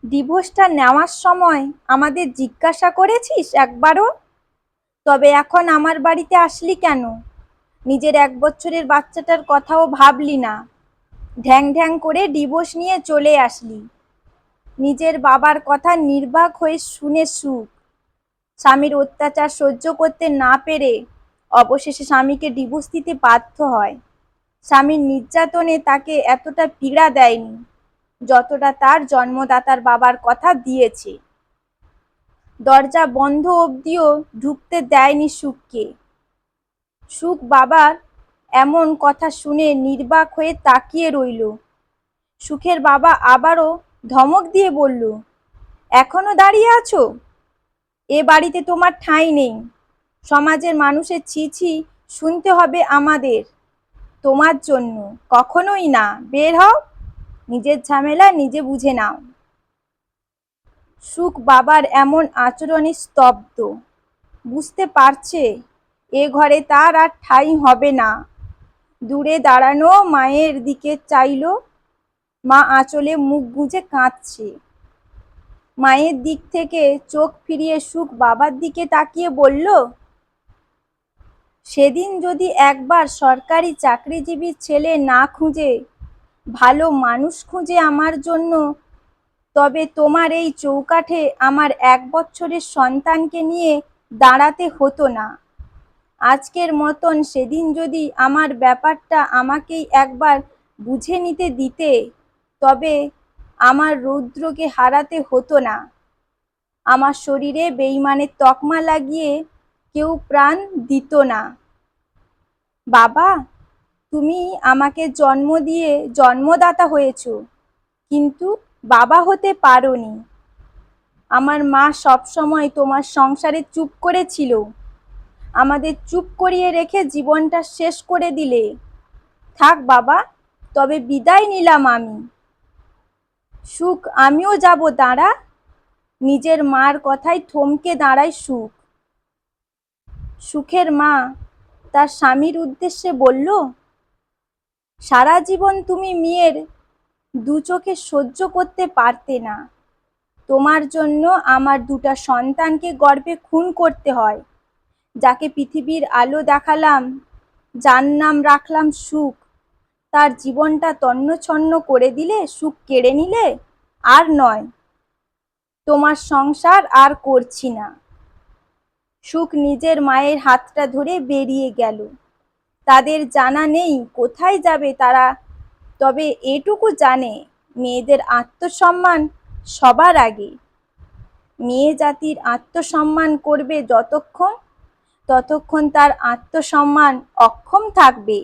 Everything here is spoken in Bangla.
ডিভোর্সটা নেওয়ার সময় আমাদের জিজ্ঞাসা করেছিস একবারও? তবে এখন আমার বাড়িতে আসলি কেন? নিজের 1 বছরের বাচ্চাটার কথাও ভাবলি না, ঢ্যাং ঢ্যাং করে ডিভোর্স নিয়ে চলে আসলি। নিজের বাবার কথা নির্বাক হয়ে শুনে সুখ, স্বামীর অত্যাচার সহ্য করতে না পেরে অবশেষে স্বামীকে ডিভোর্স দিতে বাধ্য হয়। স্বামীর নির্যাতনে তাকে এতটা পীড়া দেয়নি যতটা তার জন্মদাতার বাবার কথা দিয়েছে। দরজা বন্ধ অবধিও ঢুকতে দেয়নি সুখকে। সুখ বাবার এমন কথা শুনে নির্বাক হয়ে তাকিয়ে রইল। সুখের বাবা আবারও ধমক দিয়ে বলল, এখনো দাঁড়িয়ে আছো? এ বাড়িতে তোমার ঠাঁই নেই। সমাজের মানুষের ছি ছি শুনতে হবে আমাদের। তোমার জন্য কখনোই না, বের হও, নিজের ঝামেলা নিজে বুঝে নাও। সুখ বাবার এমন আচরণে স্তব্ধ। বুঝতে পারছে এ ঘরে তার আর ঠাঁই হবে না। দূরে দাঁড়ানো মায়ের দিকে চাইল। মা আঁচলে মুখ গুজে কাঁদছে। মায়ের দিক থেকে চোখ ফিরিয়ে সুখ বাবার দিকে তাকিয়ে বলল, সেদিন যদি একবার সরকারি চাকরিজীবী ছেলে না খুঁজে ভালো মানুষ খুঁজে আমার জন্য, তবে তোমার এই চৌকাঠে আমার 1 বছরের সন্তানকে নিয়ে দাঁড়াতে হতো না। আজকের মতন সেদিন যদি আমার ব্যাপারটা আমাকেই একবার বুঝে নিতে দিতে, তবে আমার রৌদ্রকে হারাতে হতো না। আমার শরীরে বেঈমানের তকমা লাগিয়ে কেউ প্রাণ দিত না। বাবা, তুমি আমাকে জন্ম দিয়ে জন্মদাতা হয়েছ, কিন্তু বাবা হতে পারোনি। আমার মা সবসময় তোমার সংসারে চুপ করেছিল। আমাদের চুপ করিয়ে রেখে জীবনটা শেষ করে দিলে। থাক বাবা, তবে বিদায় নিলাম আমি। সুখ, আমিও যাব। দাঁড়া। নিজের মার কথায় থমকে দাঁড়ায় সুখ। সুখের মা তার স্বামীর উদ্দেশ্যে বলল, সারা জীবন তুমি মেয়ের দু চোখে সহ্য করতে পারতে না। তোমার জন্য আমার 2টা সন্তানকে গর্ভে খুন করতে হয়। যাকে পৃথিবীর আলো দেখালাম, যার নাম রাখলাম সুখ, তার জীবনটা তন্নছন্ন করে দিলে, সুখ কেড়ে নিলে। আর নয়, তোমার সংসার আর করছি না। সুখ নিজের মায়ের হাতটা ধরে বেরিয়ে গেল। তাদের জানা নেই কোথায় যাবে তারা, তবে এটুকু জানে মেয়েদের আত্মসম্মান সবার আগে। মেয়ে জাতির আত্মসম্মান করবে যতক্ষণ, ততক্ষণ তার আত্মসম্মান অক্ষম থাকবে।